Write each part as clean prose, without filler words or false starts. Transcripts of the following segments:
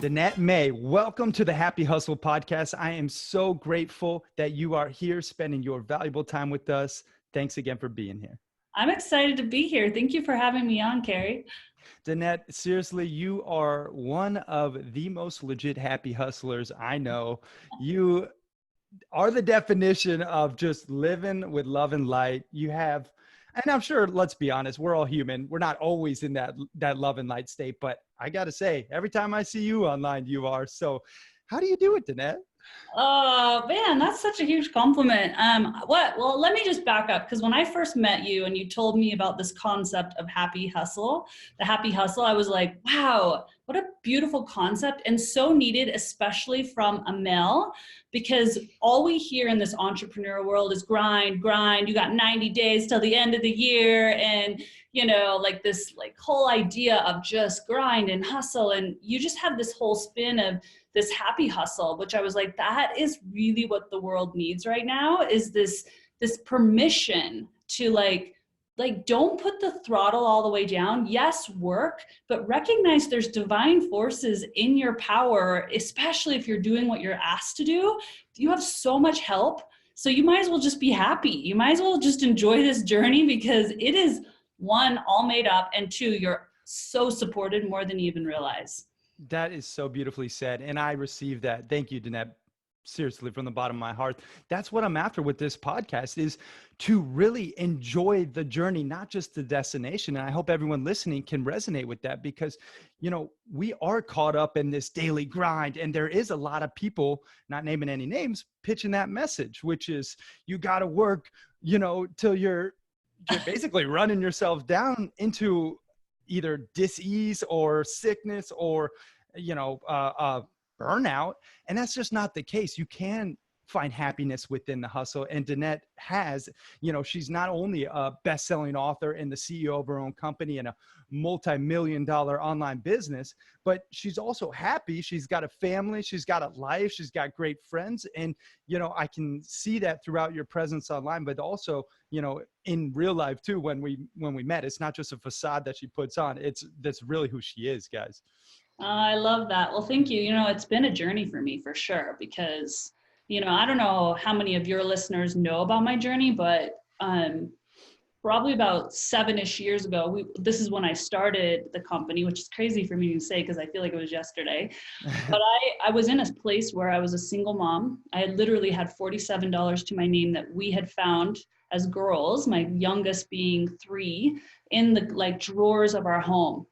Danette May, welcome to the Happy Hustle podcast. I am so grateful that you are here spending your valuable time with us. Thanks again for being here. I'm excited to be here. Thank you for having me on, Cary. Danette, seriously, you are one of the most legit happy hustlers I know. You are the definition of just living with love and light. You have, and I'm sure, let's be honest, we're all human. We're not always in that love and light state, but I got to say, every time I see you online, you are. So how do you do it, Danette? Oh man, that's such a huge compliment. Well, let me just back up, because when I first met you and you told me about this concept of happy hustle, the happy hustle, I was like, wow, what a beautiful concept and so needed, especially from a male, because all we hear in this entrepreneur world is grind, grind. You got 90 days till the end of the year. And like this whole idea of just grind and hustle. And you just have this whole spin of this happy hustle, which I was like, that is really what the world needs right now, is this permission to like don't put the throttle all the way down. Yes, work, but recognize there's divine forces in your power, especially if you're doing what you're asked to do. You have so much help. So you might as well just be happy. You might as well just enjoy this journey, because it is, one, all made up, and two, you're so supported more than you even realize. That is so beautifully said. And I received that. Thank you, Danette. Seriously, from the bottom of my heart. That's what I'm after with this podcast, is to really enjoy the journey, not just the destination. And I hope everyone listening can resonate with that, because, we are caught up in this daily grind. And there is a lot of people, not naming any names, pitching that message, which is you got to work, till you're basically running yourself down into either dis-ease or sickness or, burnout. And that's just not the case. You can find happiness within the hustle. And Danette has, she's not only a best-selling author and the CEO of her own company and a multi-million-dollar online business, but she's also happy. She's got a family, she's got a life, she's got great friends. And, I can see that throughout your presence online, but also, in real life too, when we met, it's not just a facade that she puts on. That's really who she is, guys. I love that. Well, thank you. It's been a journey for me for sure, because, I don't know how many of your listeners know about my journey, but probably about 7-ish years ago, this is when I started the company, which is crazy for me to say because I feel like it was yesterday. But I was in a place where I was a single mom. I had literally had $47 to my name that we had found as girls, my youngest being 3, in the drawers of our home,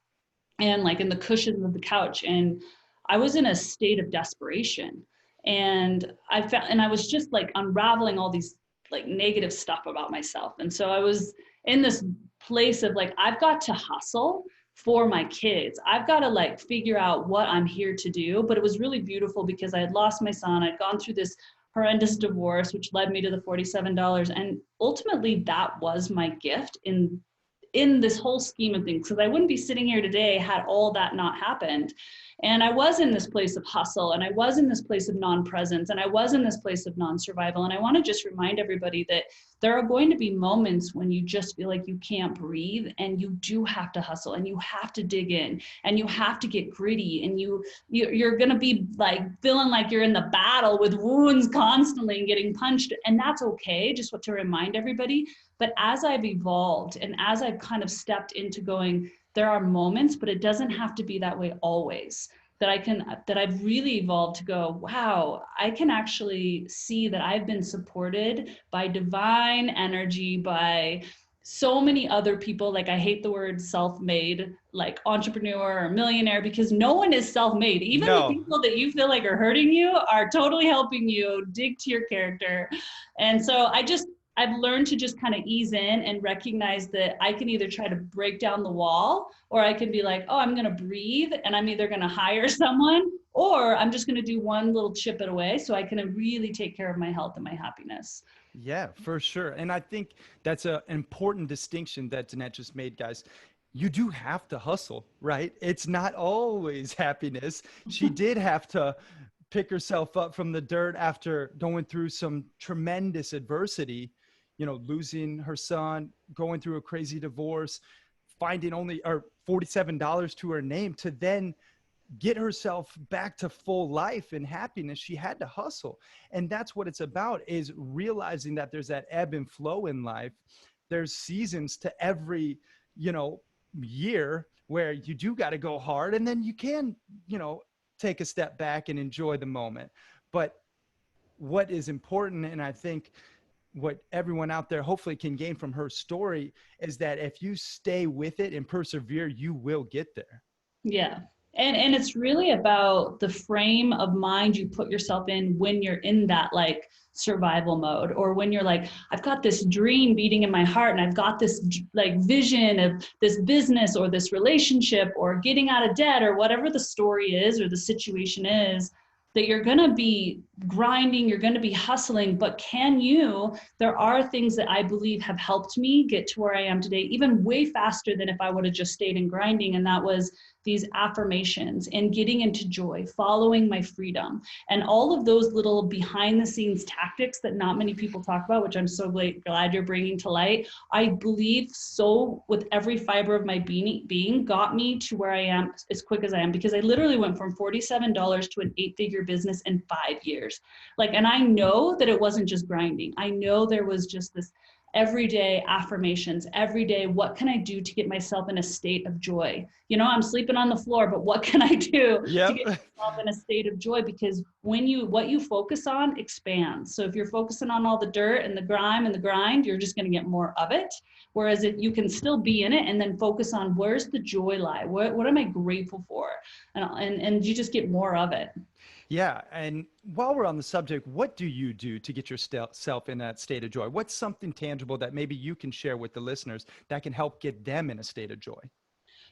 and in the cushions of the couch. And I was in a state of desperation. And I was just unraveling all these negative stuff about myself. And so I was in this place of I've got to hustle for my kids. I've got to figure out what I'm here to do. But it was really beautiful because I had lost my son. I'd gone through this horrendous divorce, which led me to the $47. And ultimately that was my gift in this whole scheme of things, because I wouldn't be sitting here today had all that not happened. And I was in this place of hustle, and I was in this place of non-presence, and I was in this place of non-survival. And I want to just remind everybody that there are going to be moments when you just feel like you can't breathe, and you do have to hustle, and you have to dig in, and you have to get gritty, and you're going to be feeling like you're in the battle with wounds constantly and getting punched. And that's okay, just what to remind everybody. But as I've evolved and as I've kind of stepped into going, there are moments, but it doesn't have to be that way always, that I've really evolved to go, wow, I can actually see that I've been supported by divine energy, by so many other people. I hate the word self-made, entrepreneur or millionaire, because no one is self-made. Even the people that you feel like are hurting you are totally helping you dig to your character. And so I've learned to just kind of ease in and recognize that I can either try to break down the wall, or I can be I'm going to breathe, and I'm either going to hire someone, or I'm just going to do one little chip at a way so I can really take care of my health and my happiness. Yeah, for sure. And I think that's an important distinction that Danette just made, guys. You do have to hustle, right? It's not always happiness. She did have to pick herself up from the dirt after going through some tremendous adversity, losing her son, going through a crazy divorce, finding only $47 to her name, to then get herself back to full life and happiness, she had to hustle. And that's what it's about, is realizing that there's that ebb and flow in life. There's seasons to every, you know, year where you do got to go hard, and then you can, you know, take a step back and enjoy the moment. But what is important, and I think what everyone out there hopefully can gain from her story, is that if you stay with it and persevere, you will get there. Yeah. And it's really about the frame of mind you put yourself in when you're in that like survival mode, or when you're like, I've got this dream beating in my heart, and I've got this like vision of this business or this relationship or getting out of debt or whatever the story is or the situation is, that you're going to be grinding, you're going to be hustling. But there are things that I believe have helped me get to where I am today, even way faster than if I would have just stayed in grinding. And that was these affirmations and getting into joy, following my freedom, and all of those little behind the scenes tactics that not many people talk about, which I'm so glad you're bringing to light. I believe so with every fiber of my being got me to where I am as quick as I am, because I literally went from $47 to an 8-figure business in 5 years. Like, and I know that it wasn't just grinding. I know there was just this everyday affirmations, every day, what can I do to get myself in a state of joy? You know, I'm sleeping on the floor, but what can I do to get myself in a state of joy? Because what you focus on expands. So if you're focusing on all the dirt and the grime and the grind, you're just going to get more of it. Whereas if you can still be in it and then focus on where's the joy lie? What am I grateful for? And you just get more of it. Yeah. And while we're on the subject, what do you do to get yourself in that state of joy? What's something tangible that maybe you can share with the listeners that can help get them in a state of joy?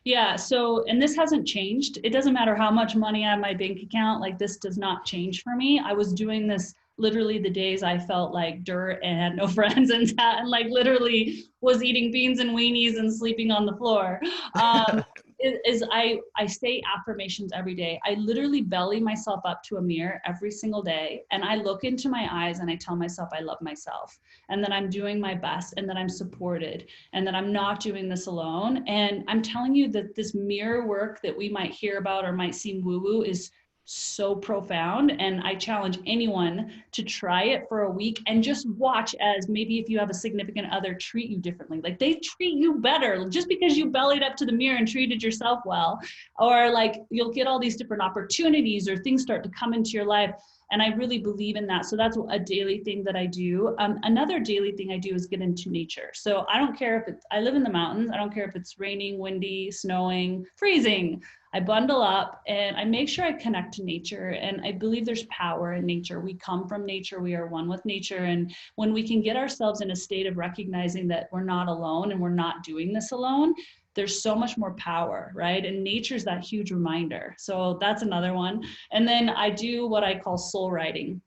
Yeah. So, and this hasn't changed. It doesn't matter how much money I have in my bank account. Like, this does not change for me. I was doing this literally the days I felt like dirt and had no friends and sat and like literally was eating beans and weenies and sleeping on the floor. I say affirmations every day. I literally belly myself up to a mirror every single day, and I look into my eyes and I tell myself I love myself, and that I'm doing my best, and that I'm supported, and that I'm not doing this alone. And I'm telling you that this mirror work that we might hear about or might seem woo-woo is so profound. And I challenge anyone to try it for a week and just watch as maybe if you have a significant other treat you differently. Like, they treat you better just because you bellied up to the mirror and treated yourself well, or like you'll get all these different opportunities or things start to come into your life. And I really believe in that. So that's a daily thing that I do. Another daily thing I do is get into nature. So I don't care if I live in the mountains. I don't care if it's raining, windy, snowing, freezing. I bundle up and I make sure I connect to nature. And I believe there's power in nature. We come from nature. We are one with nature. And when we can get ourselves in a state of recognizing that we're not alone and we're not doing this alone, there's so much more power, right? And nature's that huge reminder. So that's another one. And then I do what I call soul writing.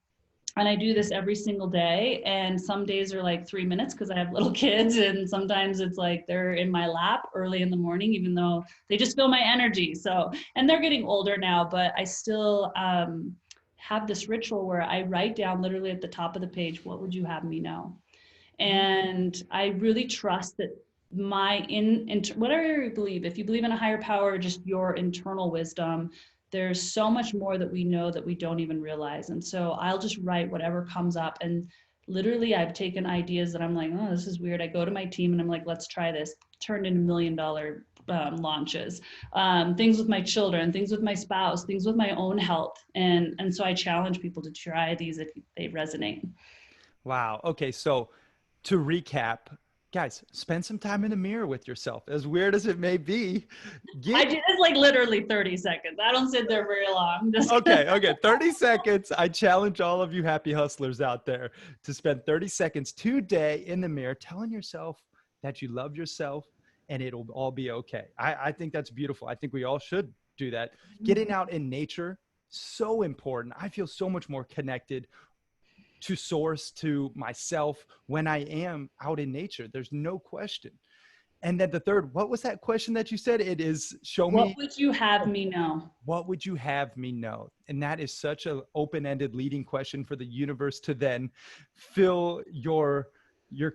And I do this every single day. And some days are like 3 minutes because I have little kids. And sometimes it's like they're in my lap early in the morning, even though they just feel my energy. So, and they're getting older now, but I still have this ritual where I write down literally at the top of the page, what would you have me know? And I really trust that whatever you believe, if you believe in a higher power, just your internal wisdom, there's so much more that we know that we don't even realize. And so I'll just write whatever comes up. And literally I've taken ideas that I'm like, oh, this is weird. I go to my team and I'm like, let's try this. Turned into $1 million launches, things with my children, things with my spouse, things with my own health. And so I challenge people to try these if they resonate. Wow. Okay. So to recap, guys, spend some time in the mirror with yourself. As weird as it may be, I do this like literally 30 seconds. I don't sit there very long. Okay. 30 seconds. I challenge all of you happy hustlers out there to spend 30 seconds today in the mirror telling yourself that you love yourself and it'll all be okay. I think that's beautiful. I think we all should do that. Getting out in nature, so important. I feel so much more connected to source, to myself when I am out in nature. There's no question. And then the third, what was that question that you said? It is What would you have me know? What would you have me know? And that is such an open-ended leading question for the universe to then fill your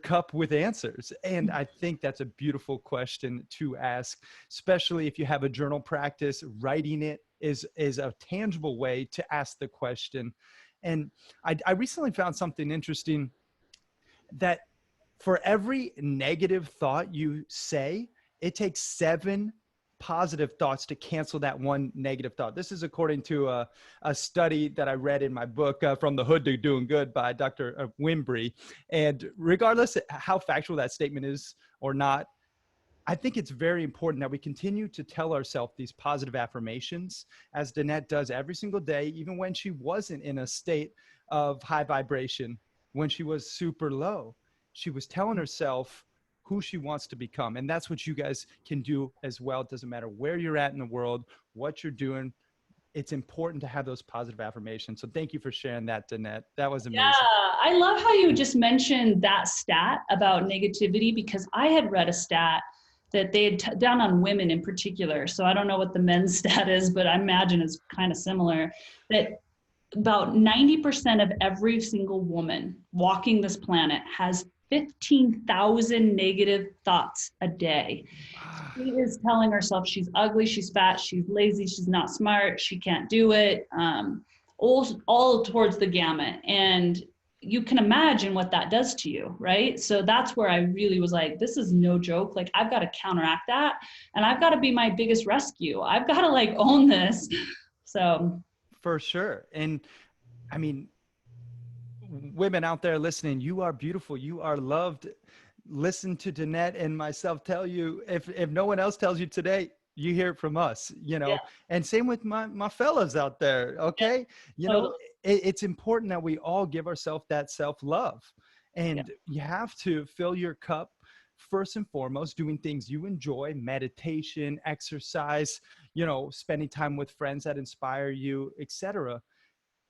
cup with answers. And I think that's a beautiful question to ask, especially if you have a journal practice, writing it is a tangible way to ask the question. And I recently found something interesting, that for every negative thought you say, it takes 7 positive thoughts to cancel that one negative thought. This is according to a study that I read in my book, From the Hood to Doing Good by Dr. Wimbrey. And regardless of how factual that statement is or not, I think it's very important that we continue to tell ourselves these positive affirmations, as Danette does every single day, even when she wasn't in a state of high vibration, when she was super low. She was telling herself who she wants to become. And that's what you guys can do as well. It doesn't matter where you're at in the world, what you're doing. It's important to have those positive affirmations. So thank you for sharing that, Danette. That was amazing. Yeah, I love how you just mentioned that stat about negativity, because I had read a stat that they had done on women in particular. So I don't know what the men's stat is, but I imagine it's kind of similar, that about 90% of every single woman walking this planet has 15,000 negative thoughts a day. She is telling herself she's ugly, she's fat, she's lazy, she's not smart, she can't do it, all towards the gamut. And you can imagine what that does to you, right? So that's where I really was like, this is no joke. Like, I've got to counteract that, and I've got to be my biggest rescue. I've got to like own this. So for sure. And I mean, women out there listening, you are beautiful, you are loved. Listen to Danette and myself tell you, if no one else tells you today, you hear it from us, you know. Yeah. And same with my fellas out there. Okay. Yeah. You know, it's important that we all give ourselves that self-love, and you have to fill your cup first and foremost, doing things you enjoy, meditation, exercise, you know, spending time with friends that inspire you, etc.,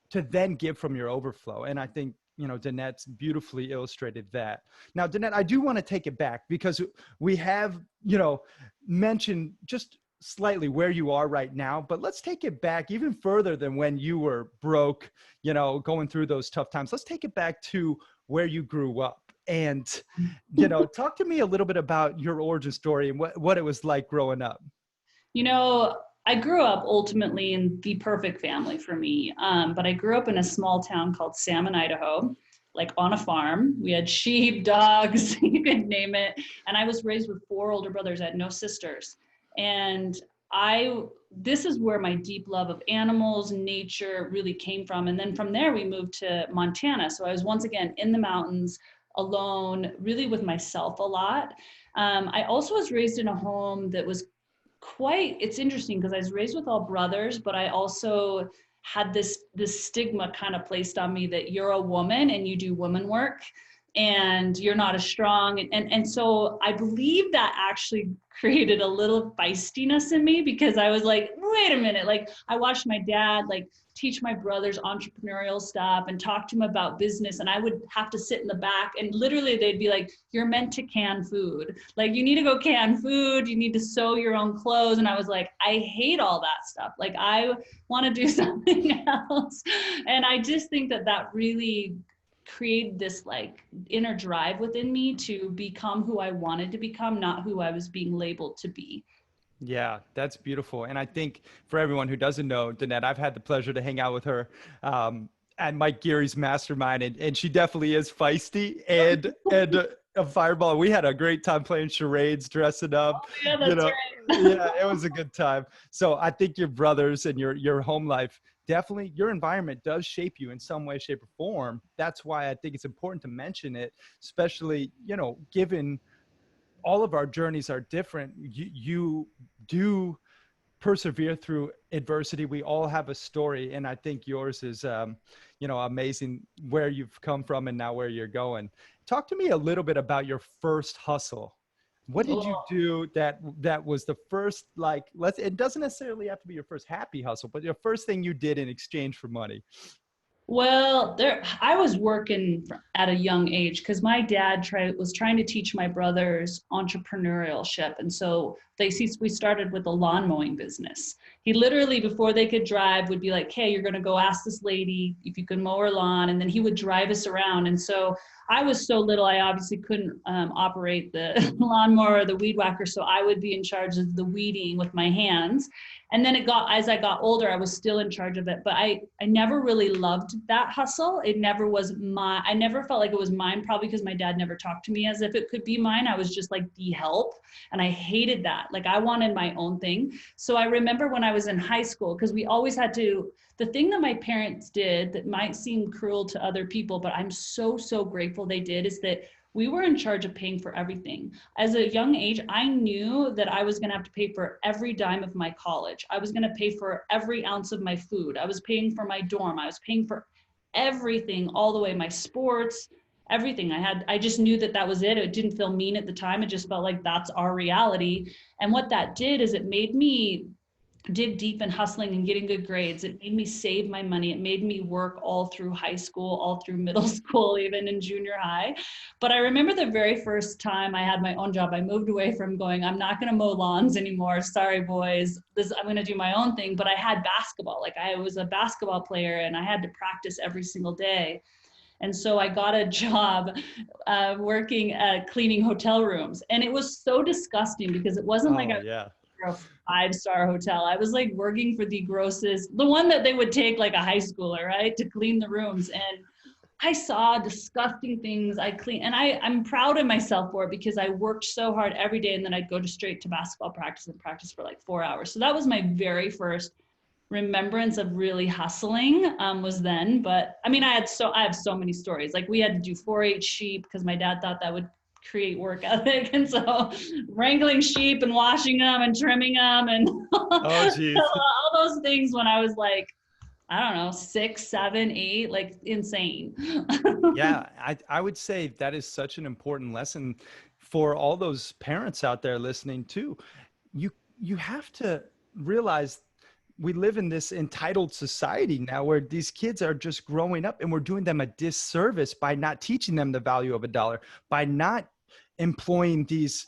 to then give from your overflow. And I think, you know, Danette's beautifully illustrated that. Now, Danette, I do want to take it back, because we have, you know, mentioned just slightly where you are right now, but let's take it back even further than when you were broke, you know, going through those tough times. Let's take it back to where you grew up. And, you know, talk to me a little bit about your origin story and what it was like growing up. You know, I grew up ultimately in the perfect family for me, but I grew up in a small town called Salmon, Idaho, like on a farm. We had sheep, dogs, you could name it. And I was raised with 4 older brothers. I had no sisters. And this is where my deep love of animals, nature really came from. And then from there, we moved to Montana. So I was once again in the mountains, alone, really with myself a lot. I also was raised in a home that was it's interesting, because I was raised with all brothers, but I also had this stigma kind of placed on me that you're a woman and you do woman work and you're not as strong. And so I believe that actually created a little feistiness in me, because I was like, wait a minute, like I watched my dad like teach my brothers entrepreneurial stuff and talk to them about business. And I would have to sit in the back, and literally they'd be like, you're meant to can food. Like, you need to go can food. You need to sew your own clothes. And I was like, I hate all that stuff. Like, I want to do something else. And I just think that really created this like inner drive within me to become who I wanted to become, not who I was being labeled to be. Yeah, that's beautiful. And I think for everyone who doesn't know Danette, I've had the pleasure to hang out with her at Mike Geary's mastermind, and she definitely is feisty and a fireball. We had a great time playing charades, dressing up. Oh, yeah, that's right. Yeah, it was a good time. So I think your brothers and your home life, definitely your environment does shape you in some way, shape, or form. That's why I think it's important to mention it, especially, you know, given all of our journeys are different. You do persevere through adversity. We all have a story. And I think yours is, you know, amazing, where you've come from and now where you're going. Talk to me a little bit about your first hustle. What did you do that was the first, like, it doesn't necessarily have to be your first happy hustle, but your first thing you did in exchange for money? Well, I was working at a young age, because my dad was trying to teach my brothers entrepreneurship. And so we started with a lawn mowing business. He literally, before they could drive, would be like, hey, you're going to go ask this lady if you can mow her lawn. And then he would drive us around. And so I was so little, I obviously couldn't operate the lawnmower or the weed whacker. So I would be in charge of the weeding with my hands. And then as I got older, I was still in charge of it, but I never really loved that hustle. It never was I never felt like it was mine, probably because my dad never talked to me as if it could be mine. I was just like the help. And I hated that. Like I wanted my own thing. So I remember when I was in high school, because we always had to, the thing that my parents did that might seem cruel to other people, but I'm so, so grateful they did, is that we were in charge of paying for everything. As a young age, I knew that I was gonna have to pay for every dime of my college. I was gonna pay for every ounce of my food. I was paying for my dorm. I was paying for everything, all the way, my sports, everything. I just knew that that was it. It didn't feel mean at the time. It just felt like that's our reality. And what that did is it made me dig deep in hustling and getting good grades. It made me save my money. It made me work all through high school, all through middle school, even in junior high. But I remember the very first time I had my own job, I moved away from going, I'm not going to mow lawns anymore. Sorry, boys. I'm going to do my own thing. But I had basketball. Like I was a basketball player and I had to practice every single day. And so I got a job working at cleaning hotel rooms. And it was so disgusting because it wasn't like a 5-star hotel. I was like working for the grossest, the one that they would take like a high schooler, right, to clean the rooms. And I saw disgusting things. I clean, and I'm proud of myself for it because I worked so hard every day, and then I'd go straight to basketball practice and practice for like 4 hours. So that was my very first remembrance of really hustling, was then. But I mean, I have so many stories. Like we had to do 4-H sheep because my dad thought that would create work ethic, and so wrangling sheep and washing them and trimming them and Oh geez. all those things when I was like, I don't know, 6, 7, 8, like insane. Yeah, I would say that is such an important lesson for all those parents out there listening too. You have to realize we live in this entitled society now where these kids are just growing up, and we're doing them a disservice by not teaching them the value of a dollar, by not employing these,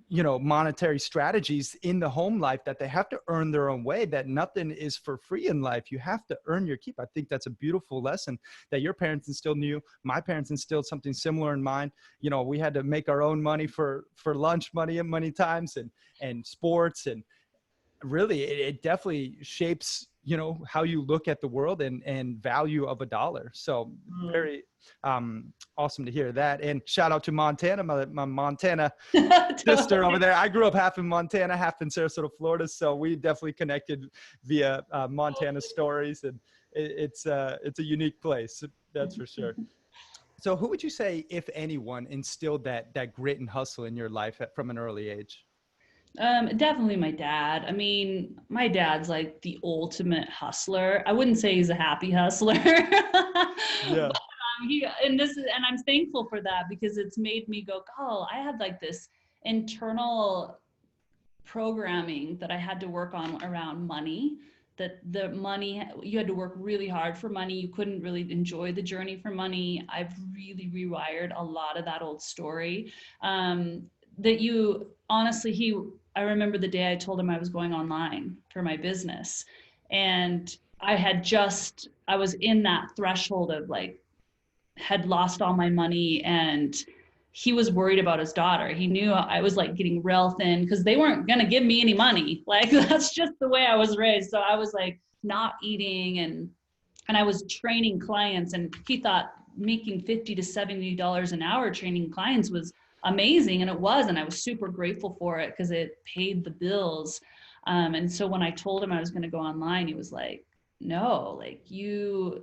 monetary strategies in the home life, that they have to earn their own way, that nothing is for free in life. You have to earn your keep. I think that's a beautiful lesson that your parents instilled in you. My parents instilled something similar in mine. We had to make our own money for lunch money at many times, and sports, and really it definitely shapes how you look at the world and value of a dollar. So very awesome to hear that. And shout out to Montana, my Montana sister over there. I grew up half in Montana, half in Sarasota, Florida, so we definitely connected via Montana stories, and it's a unique place, that's for sure. So who would you say, if anyone, instilled that grit and hustle in your life from an early age? Definitely my dad. I mean, my dad's like the ultimate hustler. I wouldn't say he's a happy hustler. Yeah. But, and I'm thankful for that because it's made me go, oh, I had like this internal programming that I had to work on around money, that the money, you had to work really hard for money. You couldn't really enjoy the journey for money. I've really rewired a lot of that old story. I remember the day I told him I was going online for my business, and I was in that threshold of like, had lost all my money, and he was worried about his daughter. He knew I was like getting real thin because they weren't going to give me any money. Like that's just the way I was raised. So I was like not eating, and I was training clients, and he thought making $50 to $70 an hour training clients was amazing. And it was, and I was super grateful for it because it paid the bills. And so when I told him I was going to go online, he was like, no, like you're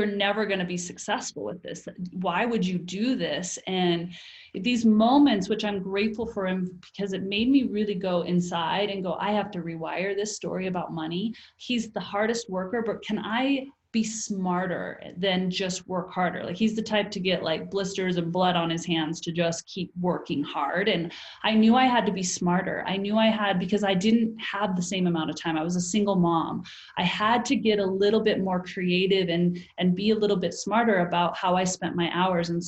never going to be successful with this. Why would you do this? And these moments, which I'm grateful for him because it made me really go inside and go, I have to rewire this story about money. He's the hardest worker, but can I be smarter than just work harder? Like he's the type to get like blisters and blood on his hands to just keep working hard. And I knew I had to be smarter. Because I didn't have the same amount of time. I was a single mom. I had to get a little bit more creative and be a little bit smarter about how I spent my hours. And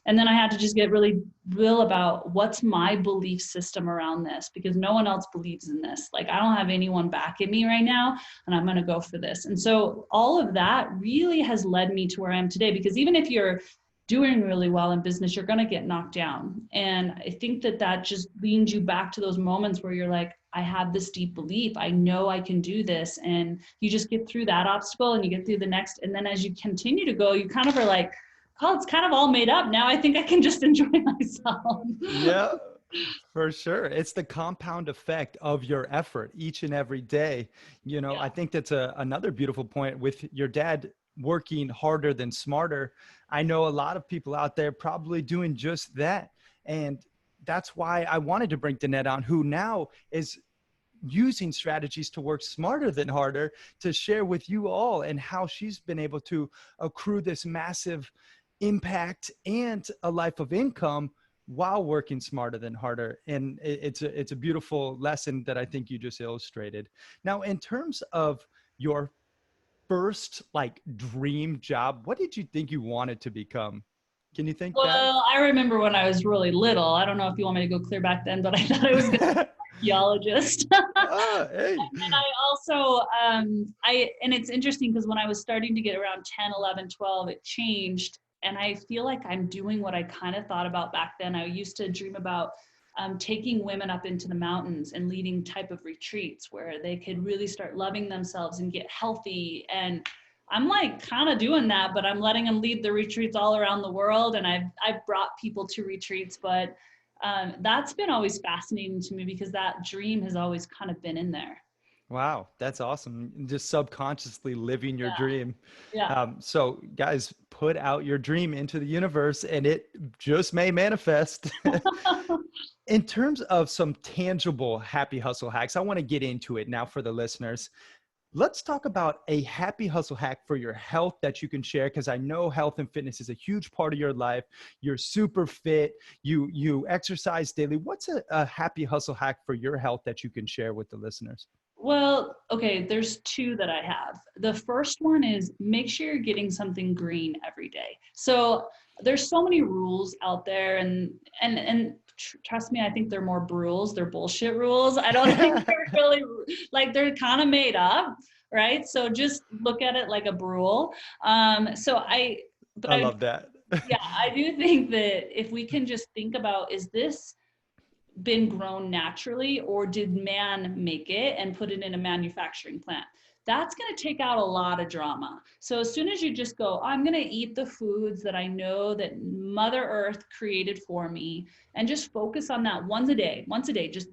then I had to just get really real about what's my belief system around this, because no one else believes in this. Like I don't have anyone backing me right now, and I'm going to go for this. And so all of that really has led me to where I am today, because even if you're doing really well in business, you're going to get knocked down. And I think that just leans you back to those moments where you're like, I have this deep belief. I know I can do this. And you just get through that obstacle and you get through the next. And then as you continue to go, you kind of are like, oh, it's kind of all made up. Now I think I can just enjoy myself. Yeah, for sure. It's the compound effect of your effort each and every day. I Yeah. think that's another beautiful point with your dad working harder than smarter. I know a lot of people out there probably doing just that. And that's why I wanted to bring Danette on, who now is using strategies to work smarter than harder, to share with you all and how she's been able to accrue this massive impact and a life of income while working smarter than harder. And it's a beautiful lesson that I think you just illustrated. Now, in terms of your first like dream job, what did you think you wanted to become? Can you think back? Well, I remember when I was really little. I don't know if you want me to go clear back then, but I thought I was going to be an archaeologist. Hey. And I also, and it's interesting because when I was starting to get around 10, 11, 12, it changed. And I feel like I'm doing what I kind of thought about back then. I used to dream about taking women up into the mountains and leading type of retreats where they could really start loving themselves and get healthy. And I'm like kind of doing that, but I'm letting them lead the retreats all around the world. And I've brought people to retreats, but that's been always fascinating to me because that dream has always kind of been in there. Wow, that's awesome. Just subconsciously living your dream. Yeah. So guys, put out your dream into the universe and it just may manifest. In terms of some tangible happy hustle hacks, I want to get into it now for the listeners. Let's talk about a happy hustle hack for your health that you can share, because I know health and fitness is a huge part of your life. You're super fit. You exercise daily. What's a happy hustle hack for your health that you can share with the listeners? Well, okay, there's two that I have. The first one is make sure you're getting something green every day. So there's so many rules out there and trust me, I think they're more rules. They're bullshit rules. I don't think they're really like they're kind of made up, right? So just look at it like a rule. But I love that. yeah, I do think that if we can just think about, is this been grown naturally or did man make it and put it in a manufacturing plant? That's going to take out a lot of drama. So as soon as you just go, I'm going to eat the foods that I know that Mother Earth created for me, and just focus on that once a day, just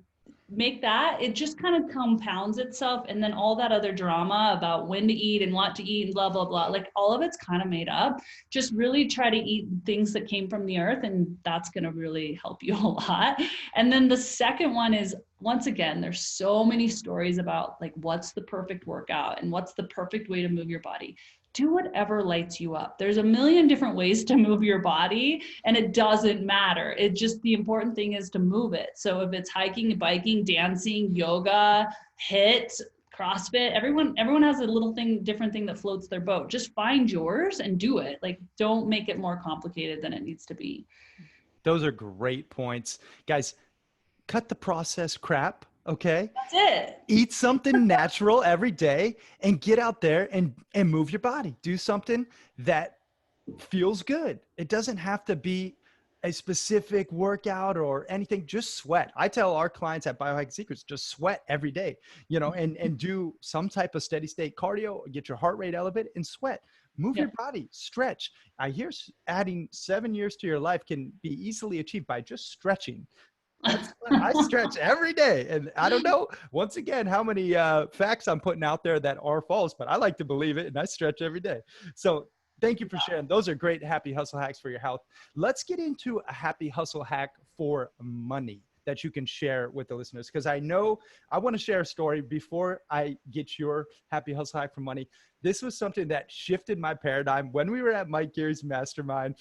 make that, it just kind of compounds itself. And then all that other drama about when to eat and what to eat and blah, blah, blah, like all of it's kind of made up. Just really try to eat things that came from the earth, and that's going to really help you a lot. And then the second one is, once again, there's so many stories about like what's the perfect workout and what's the perfect way to move your body. Do whatever lights you up. There's a million different ways to move your body, and it doesn't matter. It just, the important thing is to move it. So if it's hiking, biking, dancing, yoga, HIIT, CrossFit, everyone has a little thing, different thing that floats their boat. Just find yours and do it. Like, don't make it more complicated than it needs to be. Those are great points. Guys, cut the processed crap. Okay. That's it. Eat something natural every day and get out there and move your body. Do something that feels good. It doesn't have to be a specific workout or anything. Just sweat. I tell our clients at Biohacking Secrets, just sweat every day, and do some type of steady state cardio, get your heart rate elevated and sweat. Move your body, stretch. I hear adding 7 years to your life can be easily achieved by just stretching. I stretch every day, and I don't know, once again, how many facts I'm putting out there that are false, but I like to believe it, and I stretch every day. So thank you for sharing. Those are great happy hustle hacks for your health. Let's get into a happy hustle hack for money that you can share with the listeners, because I know I want to share a story before I get your happy hustle hack for money. This was something that shifted my paradigm when we were at Mike Cary's mastermind.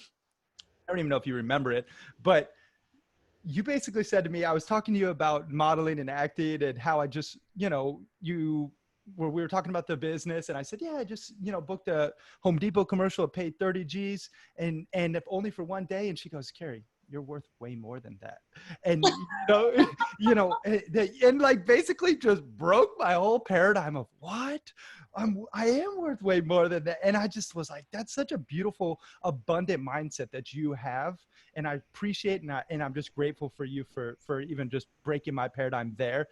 I don't even know if you remember it, but you basically said to me, I was talking to you about modeling and acting and how I just, we were talking about the business, and I said, yeah, I just, booked a Home Depot commercial, paid 30 G's and if only for one day. And she goes, Cary, you're worth way more than that. And, and like basically just broke my whole paradigm of what? I am worth way more than that. And I just was like, that's such a beautiful, abundant mindset that you have. And I appreciate, and I'm just grateful for you for even just breaking my paradigm there.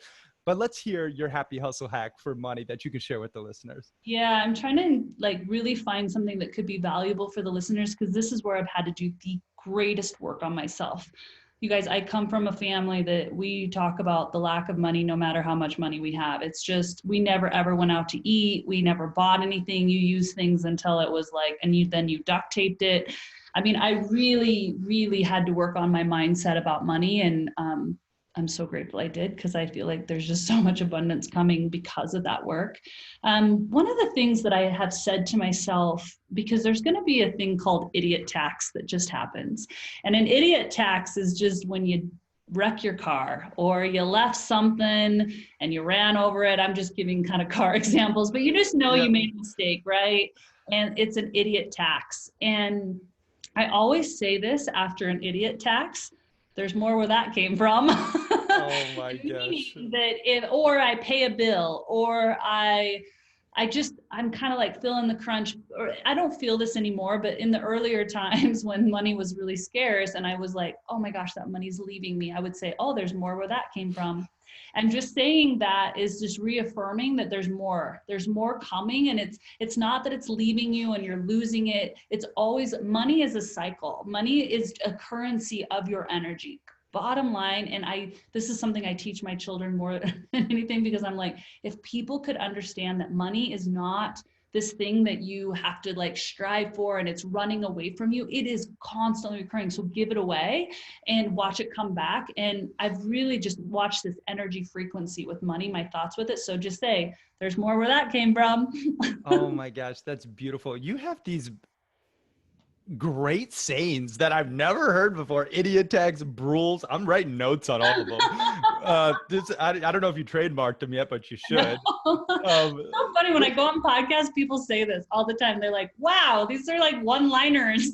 But let's hear your happy hustle hack for money that you can share with the listeners. Yeah, I'm trying to like really find something that could be valuable for the listeners, because this is where I've had to do the greatest work on myself. You guys, I come from a family that we talk about the lack of money no matter how much money we have. It's just, we never ever went out to eat. We never bought anything. You use things until it was like, and then you duct taped it. I mean, I really, really had to work on my mindset about money. And I'm so grateful I did, because I feel like there's just so much abundance coming because of that work. One of the things that I have said to myself, because there's going to be a thing called idiot tax that just happens. And an idiot tax is just when you wreck your car or you left something and you ran over it. I'm just giving kind of car examples, but you just know you made a mistake, right? And it's an idiot tax. And I always say this after an idiot tax, there's more where that came from. Oh my gosh. Or I pay a bill, or I'm kind of like feeling the crunch, or I don't feel this anymore, but in the earlier times when money was really scarce and I was like, oh my gosh, that money's leaving me, I would say, oh, there's more where that came from. And just saying that is just reaffirming that there's more coming. And it's not that it's leaving you and you're losing it. It's always, money is a cycle. Money is a currency of your energy. Bottom line, and this is something I teach my children more than anything, because I'm like, if people could understand that money is not this thing that you have to like strive for and it's running away from you, it is constantly recurring. So give it away and watch it come back. And I've really just watched this energy frequency with money, my thoughts with it. So just say, there's more where that came from. Oh my gosh, that's beautiful. You have these great sayings that I've never heard before. Idiot tags, rules. I'm writing notes on all of them. I don't know if you trademarked them yet, but you should. So funny when I go on podcasts, people say this all the time. They're like, wow, these are like one-liners.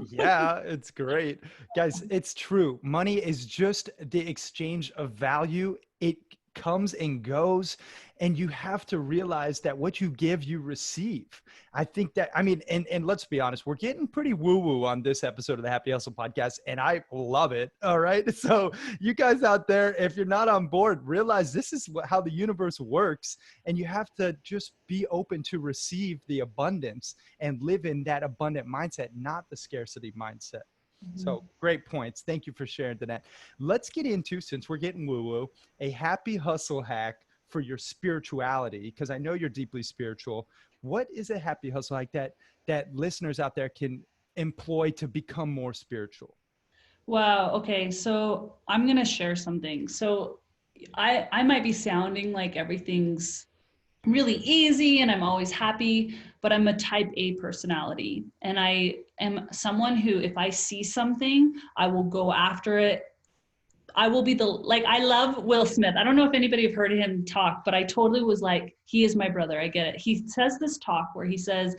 Yeah, it's great. Guys, it's true. Money is just the exchange of value. It comes and goes, and you have to realize that what you give, you receive. I think that, I mean, and let's be honest, we're getting pretty woo-woo on this episode of the Happy Hustle podcast, and I love it. All right. So you guys out there, if you're not on board, realize this is how the universe works, and you have to just be open to receive the abundance and live in that abundant mindset, not the scarcity mindset. So great points. Thank you for sharing, Danette. Let's get into, since we're getting woo-woo, a happy hustle hack for your spirituality, because I know you're deeply spiritual. What is a happy hustle hack that listeners out there can employ to become more spiritual? Wow. Okay. So I'm going to share something. So I might be sounding like everything's really easy and I'm always happy, but I'm a type A personality. And I am someone who, if I see something, I will go after it. I will be I love Will Smith. I don't know if anybody have heard him talk, but I totally was like, he is my brother. I get it. He says this talk where he says,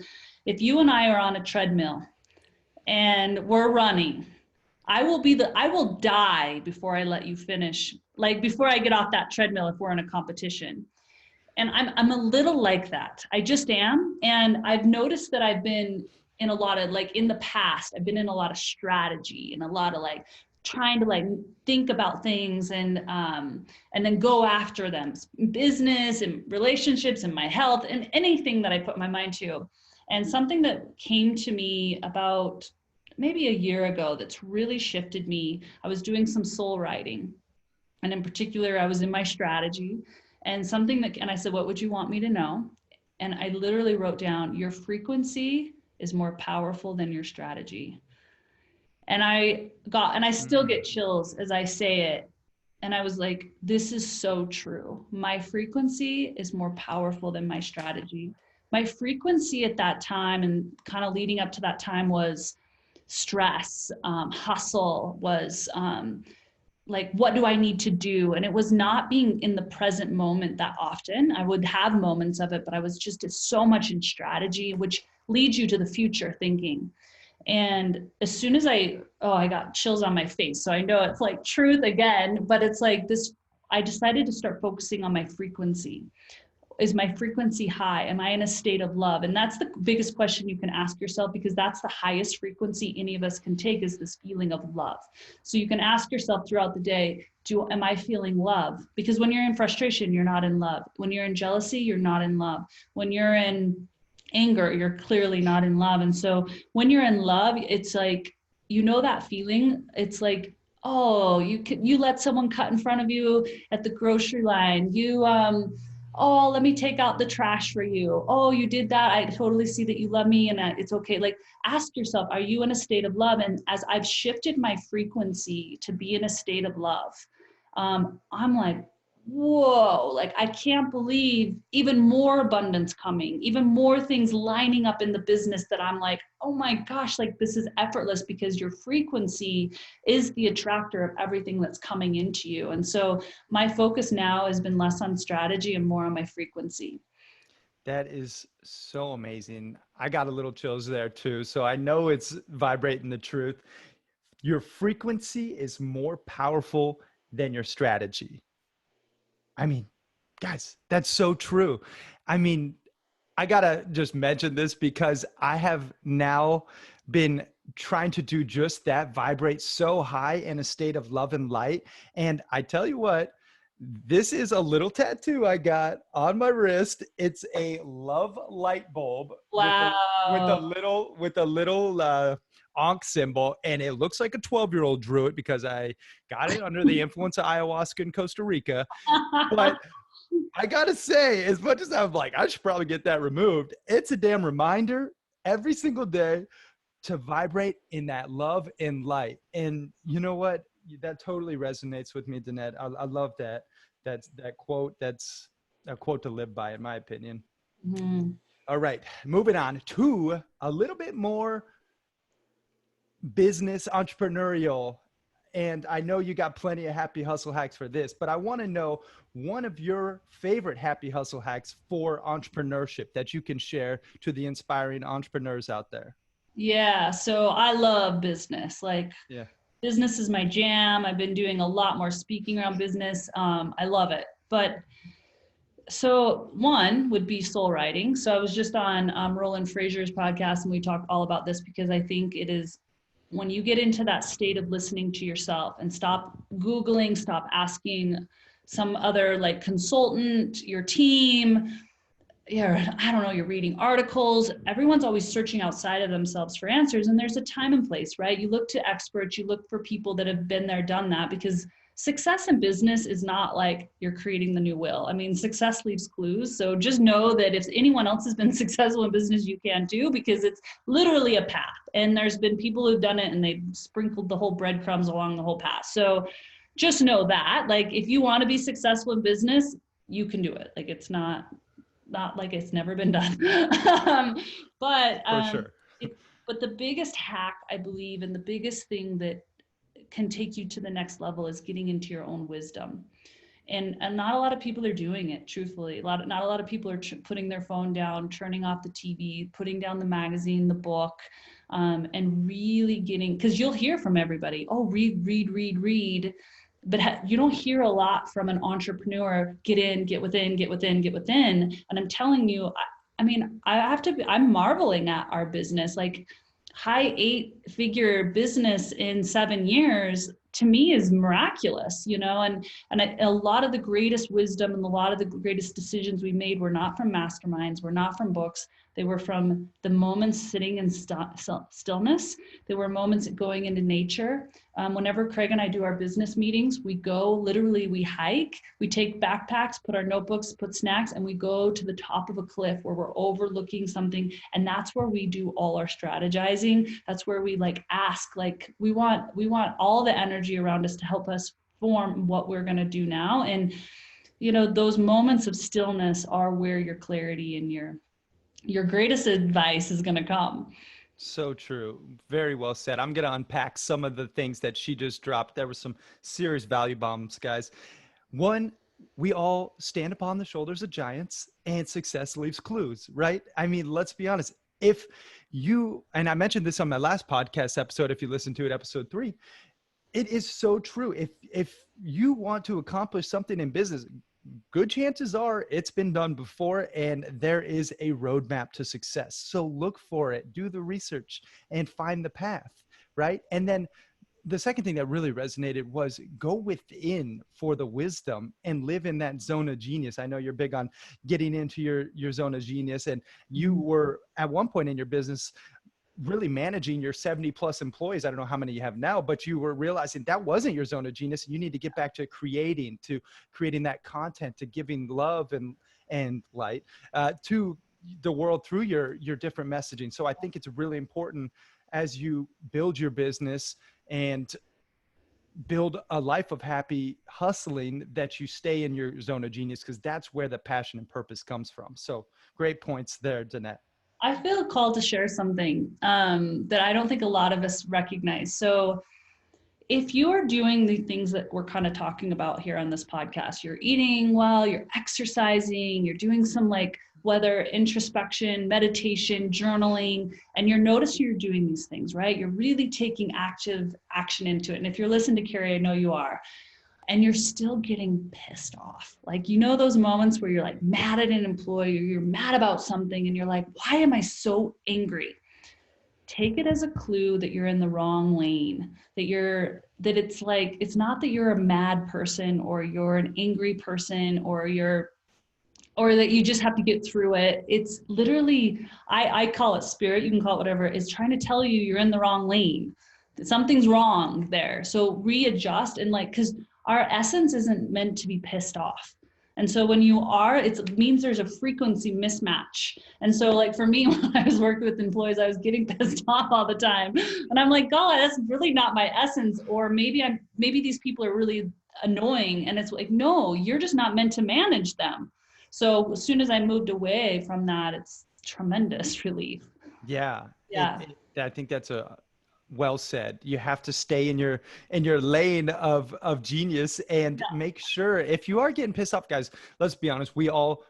if you and I are on a treadmill and we're running, I will die before I let you finish. Like before I get off that treadmill, if we're in a competition. And I'm a little like that. I just am. And I've noticed that I've been in a lot of, like in the past, I've been in a lot of strategy and a lot of like trying to like think about things and then go after them, business and relationships and my health and anything that I put my mind to. And something that came to me about maybe a year ago that's really shifted me, I was doing some soul writing. And in particular, I was in my strategy. And I said, what would you want me to know? And I literally wrote down, your frequency is more powerful than your strategy. And I still get chills as I say it. And I was like, this is so true. My frequency is more powerful than my strategy. My frequency at that time and kind of leading up to that time was stress, hustle, was like, what do I need to do? And it was not being in the present moment that often. I would have moments of it, but I was just so much in strategy, which leads you to the future thinking. And as soon as I got chills on my face. So I know it's like truth again, but it's like this, I decided to start focusing on my frequency. Is my frequency high? Am I in a state of love? And that's the biggest question you can ask yourself, because that's the highest frequency any of us can take, is this feeling of love. So you can ask yourself throughout the day, am I feeling love? Because when you're in frustration, you're not in love. When you're in jealousy, you're not in love. When you're in anger, you're clearly not in love. And so when you're in love, it's like, you know, that feeling. It's like, oh, you let someone cut in front of you at the grocery line. Oh, let me take out the trash for you. Oh, you did that. I totally see that you love me and it's okay. Like, ask yourself, are you in a state of love? And as I've shifted my frequency to be in a state of love, I'm like, whoa, like I can't believe even more abundance coming, even more things lining up in the business that I'm like, oh my gosh, like this is effortless, because your frequency is the attractor of everything that's coming into you. And so my focus now has been less on strategy and more on my frequency. That is so amazing. I got a little chills there too. So I know it's vibrating the truth. Your frequency is more powerful than your strategy. I mean, guys, that's so true. I mean, I gotta just mention this because I have now been trying to do just that, vibrate so high in a state of love and light. And I tell you what, this is a little tattoo I got on my wrist. It's a love light bulb with a Wow. little ankh symbol, and it looks like a 12-year-old drew it because I got it under the influence of ayahuasca in Costa Rica. But I gotta say, as much as I'm like, I should probably get that removed, it's a damn reminder every single day to vibrate in that love and light. And you know what? That totally resonates with me, Danette. I love that. That's that quote. That's a quote to live by, in my opinion. Mm-hmm. All right, moving on to a little bit more business entrepreneurial. And I know you got plenty of happy hustle hacks for this, but I want to know one of your favorite happy hustle hacks for entrepreneurship that you can share to the inspiring entrepreneurs out there. Yeah, so I love business. Like, Yeah. business is my jam. I've been doing a lot more speaking around business. I love it. But so one would be soul writing. So I was just on Roland Fraser's podcast, and we talked all about this, because I think it is when you get into that state of listening to yourself and stop Googling, stop asking some other like consultant, your team, I don't know, you're reading articles. Everyone's always searching outside of themselves for answers. And there's a time and place, right? You look to experts, you look for people that have been there, done that, because success in business is not like you're creating the new will. I mean, success leaves clues. So just know that if anyone else has been successful in business, you can too, because it's literally a path. And there's been people who've done it and they've sprinkled the whole breadcrumbs along the whole path. So just know that, like, if you want to be successful in business, you can do it. Like, it's not like it's never been done. but For sure. but the biggest hack, I believe, and the biggest thing that can take you to the next level is getting into your own wisdom. And not a lot of people are doing it, truthfully. Not a lot of people are putting their phone down, turning off the TV, putting down the magazine, the book, and really getting, because you'll hear from everybody, oh, read, but you don't hear a lot from an entrepreneur. Get in, get within. And I'm telling you, I mean, I'm marveling at our business. Like, high 8-figure business in 7 years, to me, is miraculous, you know. And a lot of the greatest wisdom and a lot of the greatest decisions we made were not from masterminds, were not from books. They were from the moments sitting in stillness. They were moments going into nature. Whenever Craig and I do our business meetings, we go, literally, we hike, we take backpacks, put our notebooks, put snacks, and we go to the top of a cliff where we're overlooking something. And that's where we do all our strategizing. That's where we like ask, like, we want all the energy around us to help us form what we're going to do now. And, you know, those moments of stillness are where your clarity and your greatest advice is going to come. So true. Very well said. I'm going to unpack some of the things that she just dropped. There were some serious value bombs, guys. One, we all stand upon the shoulders of giants, and success leaves clues, right? I mean, let's be honest. If you, and I mentioned this on my last podcast episode, if you listen to it, episode 3, it is so true. If you want to accomplish something in business, good chances are it's been done before, and there is a roadmap to success. So look for it, do the research, and find the path, right? And then the second thing that really resonated was go within for the wisdom and live in that zone of genius. I know you're big on getting into your zone of genius, and you were at one point in your business really managing your 70 plus employees. I don't know how many you have now, but you were realizing that wasn't your zone of genius. You need to get back to creating that content, to giving love and light to the world through your different messaging. So I think it's really important as you build your business and build a life of happy hustling that you stay in your zone of genius, because that's where the passion and purpose comes from. So great points there, Danette. I feel called to share something that I don't think a lot of us recognize. So if you are doing the things that we're kind of talking about here on this podcast, you're eating well, you're exercising, you're doing some like whether introspection, meditation, journaling, and you're noticing you're doing these things, right? You're really taking active action into it. And if you're listening to Cary, I know you are, and you're still getting pissed off. Like, you know, those moments where you're like mad at an employee or you're mad about something and you're like, why am I so angry? Take it as a clue that you're in the wrong lane, that it's like, it's not that you're a mad person or you're an angry person or that you just have to get through it. It's literally, I call it spirit, you can call it whatever, it's trying to tell you you're in the wrong lane, that something's wrong there. So readjust, and like, because our essence isn't meant to be pissed off. And so when you are, it means there's a frequency mismatch. And so like for me, when I was working with employees, I was getting pissed off all the time. And I'm like, God, that's really not my essence. Or maybe these people are really annoying. And it's like, no, you're just not meant to manage them. So as soon as I moved away from that, it's tremendous relief. Yeah. Yeah. I think that's well said. You have to stay in your lane of genius, and make sure if you are getting pissed off, guys, let's be honest, we all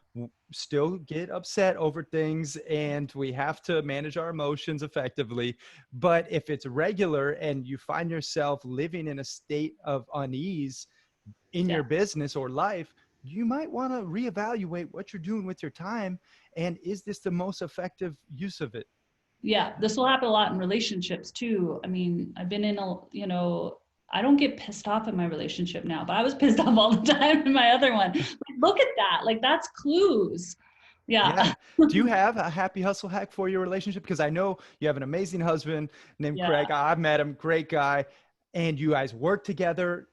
still get upset over things and we have to manage our emotions effectively. But if it's regular and you find yourself living in a state of unease in your business or life, you might want to reevaluate what you're doing with your time, and is this the most effective use of it? Yeah, this will happen a lot in relationships too. I mean, I've been in I don't get pissed off in my relationship now, but I was pissed off all the time in my other one. Like, look at that. Like, that's clues. Yeah. Do you have a happy hustle hack for your relationship? Because I know you have an amazing husband named Craig. I've met him, great guy, and you guys work together.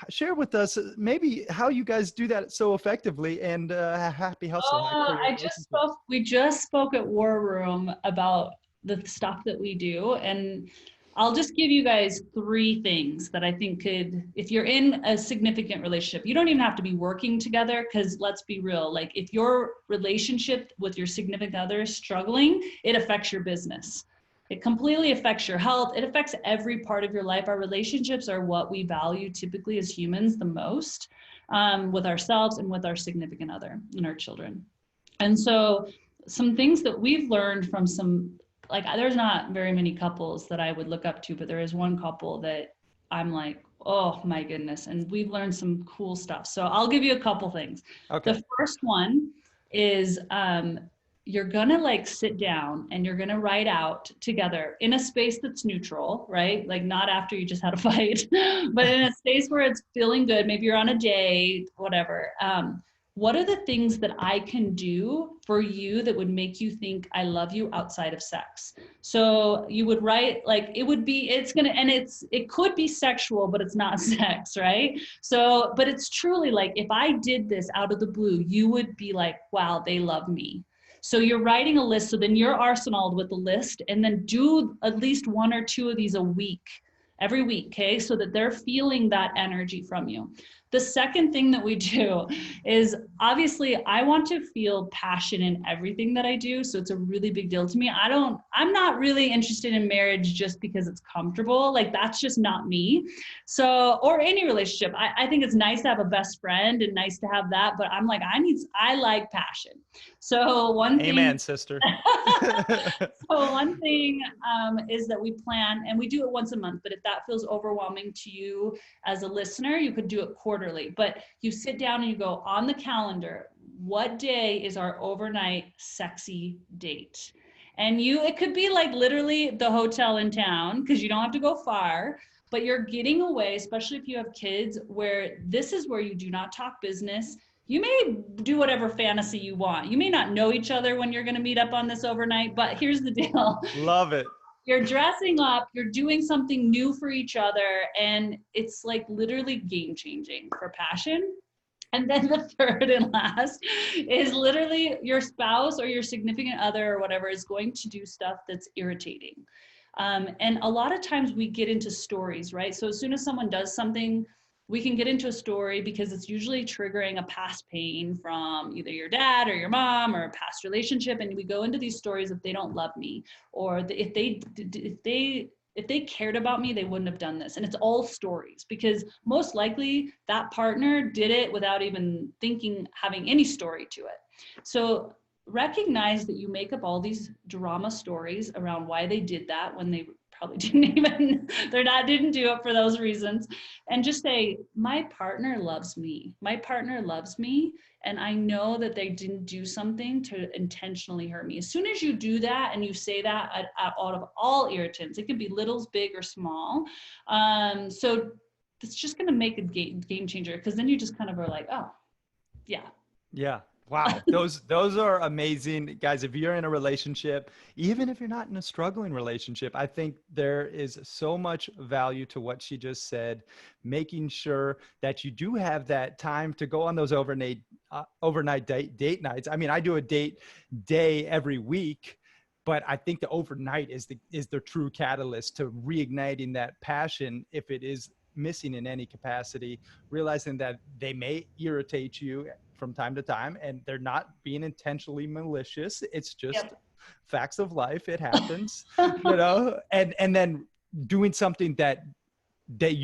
Share with us maybe how you guys do that so effectively, and a happy hustle hack for your relationship. We just spoke at War Room about the stuff that we do. And I'll just give you guys 3 things that I think could, if you're in a significant relationship, you don't even have to be working together, because let's be real, like if your relationship with your significant other is struggling, it affects your business. It completely affects your health. It affects every part of your life. Our relationships are what we value typically as humans the most, with ourselves and with our significant other and our children. And so some things that we've learned from there's not very many couples that I would look up to, but there is one couple that I'm like, oh my goodness. And we've learned some cool stuff. So I'll give you a couple things. Okay. The first one is, you're gonna like sit down and you're gonna write out together in a space that's neutral, right? Like not after you just had a fight, but in a space where it's feeling good. Maybe you're on a date, whatever. What are the things that I can do for you that would make you think I love you outside of sex? So you would write, like, it could be sexual, but it's not sex, right? So, but it's truly like, if I did this out of the blue, you would be like, wow, they love me. So you're writing a list. So then you're arsenaled with the list, and then do at least 1 or 2 of these a week, every week, okay? So that they're feeling that energy from you. The second thing that we do is, obviously I want to feel passion in everything that I do. So it's a really big deal to me. I'm not really interested in marriage just because it's comfortable. Like, that's just not me. So, or any relationship. I think it's nice to have a best friend and nice to have that, but I'm like, I like passion. So one thing. Amen, sister. So one thing is that we plan, and we do it once a month, but if that feels overwhelming to you as a listener, you could do it quarterly. But you sit down and you go on the calendar, what day is our overnight sexy date? And it could be like literally the hotel in town, because you don't have to go far, but you're getting away, especially if you have kids, where this is where you do not talk business. You may do whatever fantasy you want. You may not know each other when you're going to meet up on this overnight, but here's the deal. Love it. You're dressing up, you're doing something new for each other, and it's like literally game changing for passion. And then the third and last is literally your spouse or your significant other or whatever is going to do stuff that's irritating. And a lot of times we get into stories, right? So as soon as someone does something, we can get into a story because it's usually triggering a past pain from either your dad or your mom or a past relationship. And we go into these stories if they don't love me, or if they cared about me, they wouldn't have done this. And it's all stories, because most likely that partner did it without even thinking, having any story to it. So recognize that you make up all these drama stories around why they did that when they probably didn't do it for those reasons. And just say, my partner loves me. My partner loves me. And I know that they didn't do something to intentionally hurt me. As soon as you do that and you say that out of all irritants, it could be little, big, or small. So it's just going to make a game changer, because then you just kind of are like, oh, yeah. Yeah. Wow. Those are amazing, guys. If you're in a relationship, even if you're not in a struggling relationship, I think there is so much value to what she just said, making sure that you do have that time to go on those overnight date nights. I mean, I do a date day every week, but I think the overnight is the true catalyst to reigniting that passion if it is missing in any capacity, realizing that they may irritate you from time to time and they're not being intentionally malicious. It's just facts of life. It happens, and then doing something that they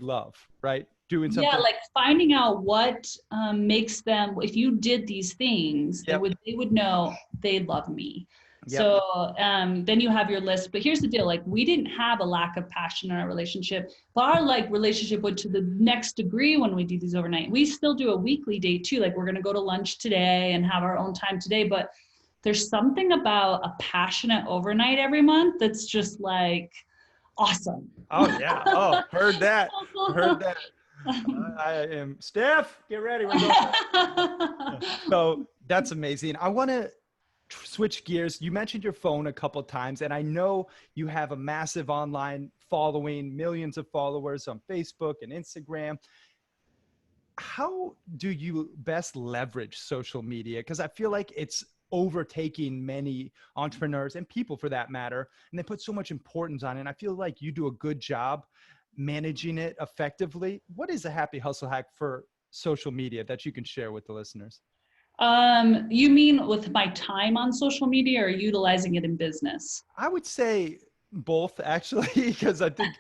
love, right? Doing something. Yeah, like finding out what makes them, if you did these things, they would know they love me. Yep. So then you have your list. But here's the deal, like we didn't have a lack of passion in our relationship, but our relationship went to the next degree when we do these overnight. We still do a weekly date too. Like we're going to go to lunch today and have our own time today. But there's something about a passionate overnight every month that's just like awesome. Oh yeah. Oh, heard that. I am Steph. Get ready. We're going. So that's amazing. I want to switch gears. You mentioned your phone a couple of times, and I know you have a massive online following, millions of followers on Facebook and Instagram. How do you best leverage social media? Because I feel like it's overtaking many entrepreneurs and people for that matter, and they put so much importance on it. And I feel like you do a good job managing it effectively. What is a happy hustle hack for social media that you can share with the listeners? You mean with my time on social media or utilizing it in business? I would say both, actually, because I think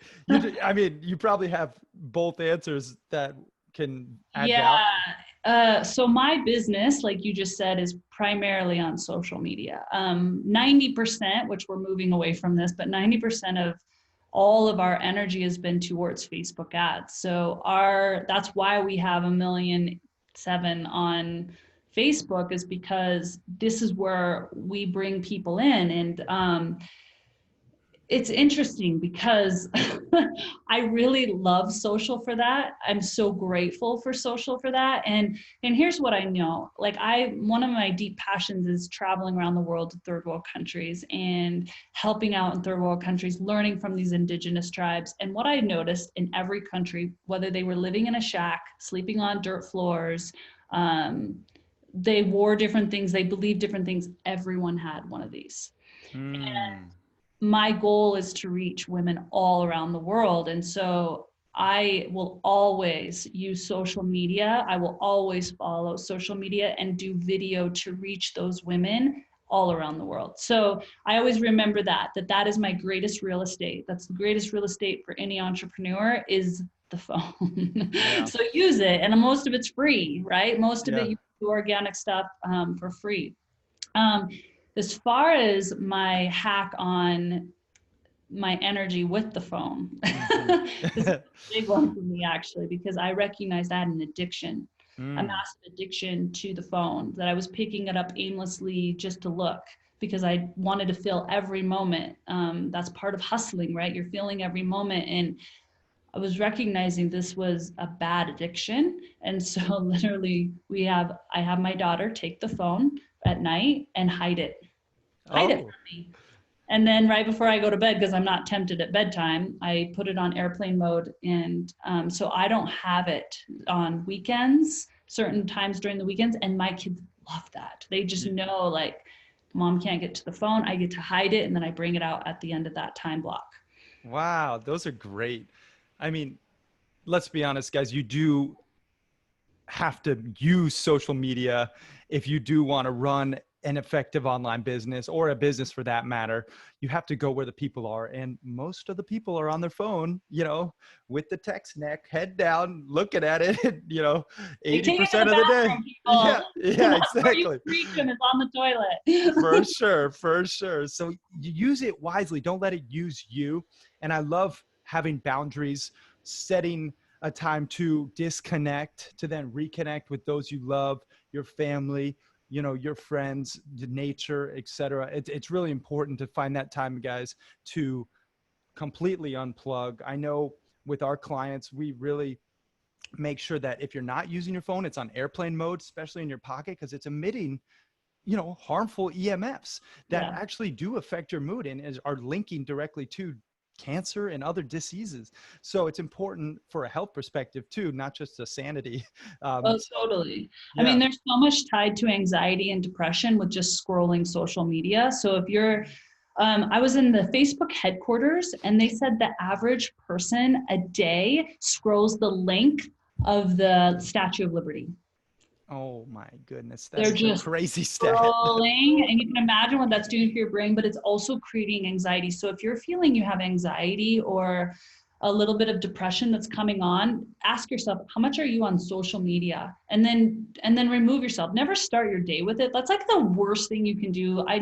you probably have both answers that can add value. So my business, like you just said, is primarily on social media. 90%, which we're moving away from this, but 90% of all of our energy has been towards Facebook ads. So that's why we have 1.7 million on Facebook, is because this is where we bring people in. And it's interesting because I really love social for that. I'm so grateful for social for that. And here's what I know. Like one of my deep passions is traveling around the world to third world countries and helping out in third world countries, learning from these indigenous tribes. And what I noticed in every country, whether they were living in a shack, sleeping on dirt floors, they wore different things, they believed different things, everyone had one of these. And my goal is to reach women all around the world. And so I will always use social media. I will always follow social media and do video to reach those women all around the world. So I always remember that is my greatest real estate. That's the greatest real estate for any entrepreneur, is the phone. Yeah. So use it. And most of it's free, right? Most of it, you do organic stuff for free. As far as my hack on my energy with the phone, this is a big one for me, actually, because I recognize that an addiction, a massive addiction to the phone, that I was picking it up aimlessly just to look. because I wanted to feel every moment. That's part of hustling, right? You're feeling every moment. And I was recognizing this was a bad addiction. And so literally I have my daughter take the phone at night and hide it Oh, from me. And then right before I go to bed, because I'm not tempted at bedtime, I put it on airplane mode. And so I don't have it on weekends, certain times during the weekends. And my kids love that. They just know, like, mom can't get to the phone. I get to hide it. And then I bring it out at the end of that time block. wow. Those are great. I mean, let's be honest, guys, you do have to use social media if you do want to run an effective online business, or a business for that matter. You have to go where the people are, and most of the people are on their phone, with the text neck, head down, looking at it, They take it to 80% the of the day. bathroom, people. Yeah, That's where you exactly. reach them, is on the toilet. For sure, for sure. So you use it wisely. Don't let it use you. And I love having boundaries, setting a time to disconnect, to then reconnect with those you love, your family, your friends, the nature, etc. It's really important to find that time, guys, to completely unplug. I know with our clients, we really make sure that if you're not using your phone, it's on airplane mode, especially in your pocket, because it's emitting harmful EMFs that Yeah. actually do affect your mood and are linking directly to cancer and other diseases. So it's important for a health perspective too, not just a sanity. Oh, So, totally. I yeah. mean, there's so much tied to anxiety and depression with just scrolling social media. So if you're, I was in the Facebook headquarters, and they said the average person a day scrolls the length of the Statue of Liberty. Oh my goodness. That They're is a just crazy stat. scrolling, and you can imagine what that's doing for your brain, but it's also creating anxiety. So if you're feeling you have anxiety or a little bit of depression that's coming on, ask yourself, how much are you on social media? And then remove yourself. Never start your day with it. That's like the worst thing you can do. I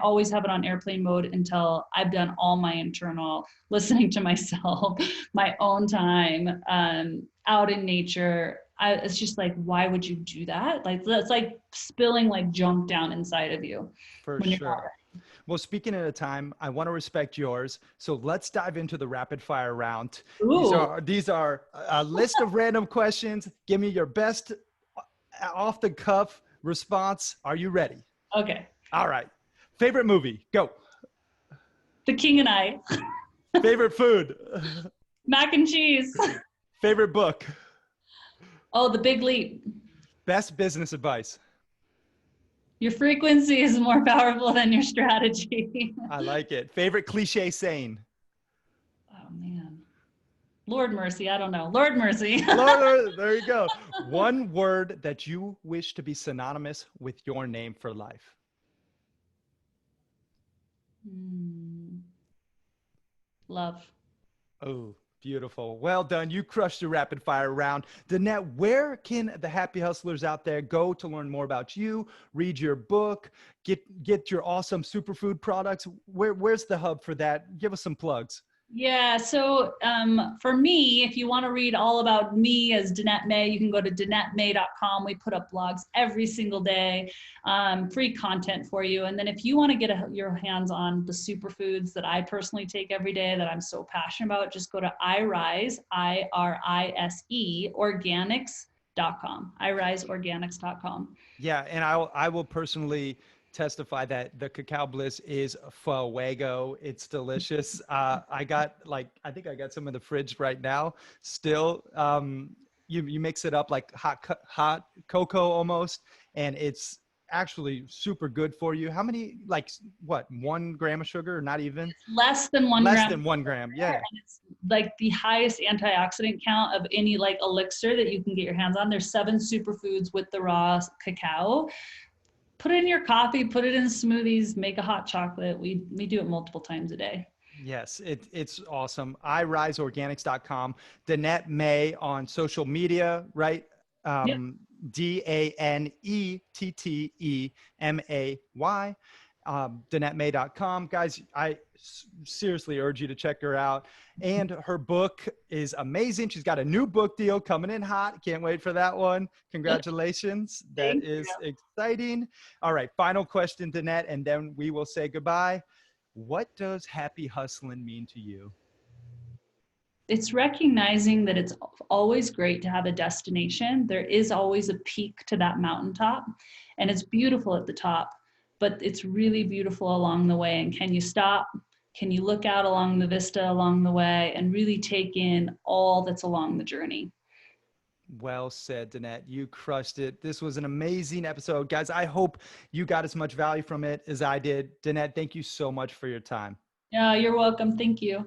always have it on airplane mode until I've done all my internal listening to myself, my own time, out in nature. It's just like, why would you do that? Like, that's like spilling like junk down inside of you For when you're not. sure. Well, speaking at a time, I want to respect yours. So let's dive into the rapid fire round. These Ooh, are these are a list of random questions. Give me your best off the cuff response. Are you ready? okay. All right. Favorite movie? Go. The King and I, Favorite food? mac and cheese. Favorite book? Oh, The Big Leap. Best business advice? Your frequency is more powerful than your strategy. I like it. Favorite cliche saying? Oh man. Lord mercy. I don't know. Lord mercy. Lord, there you go. One word that you wish to be synonymous with your name for life. Love. Oh, beautiful. Well done. You crushed the rapid fire round. Danette, where can the happy hustlers out there go to learn more about you, read your book, get your awesome superfood products? Where's the hub for that? Give us some plugs. Yeah, so for me, if you want to read all about me as Danette May, you can go to DanetteMay.com. We put up blogs every single day, free content for you. And then if you want to get your hands on the superfoods that I personally take every day that I'm so passionate about, just go to iRise, IRISE, organics.com, iriseorganics.com. Yeah, and I will personally testify that the cacao bliss is fuego. It's delicious. I think I got some in the fridge right now still. You mix it up like hot cocoa almost, and it's actually super good for you. How many, like, what, 1 gram of sugar, or not even? It's less than 1 Less gram. than 1 gram. Yeah. And it's like the highest antioxidant count of any like elixir that you can get your hands on. There's 7 superfoods with the raw cacao. Put it in your coffee, put it in smoothies, make a hot chocolate. We do it multiple times a day. Yes, it's awesome. iRiseorganics.com. Danette May on social media, right? Yep. DANETTEMAY. DanetteMay.com. Guys, I seriously urge you to check her out. And her book is amazing. She's got a new book deal coming in hot. Can't wait for that one. Congratulations. That Thank is you. exciting. All right, final question, Danette, and then we will say goodbye. What does happy hustling mean to you? It's recognizing that it's always great to have a destination. There is always a peak to that mountaintop, and it's beautiful at the top, but it's really beautiful along the way. And can you stop? Can you look out along the vista along the way and really take in all that's along the journey? Well said, Danette. You crushed it. This was an amazing episode. Guys, I hope you got as much value from it as I did. Danette, thank you so much for your time. Yeah, you're welcome. Thank you.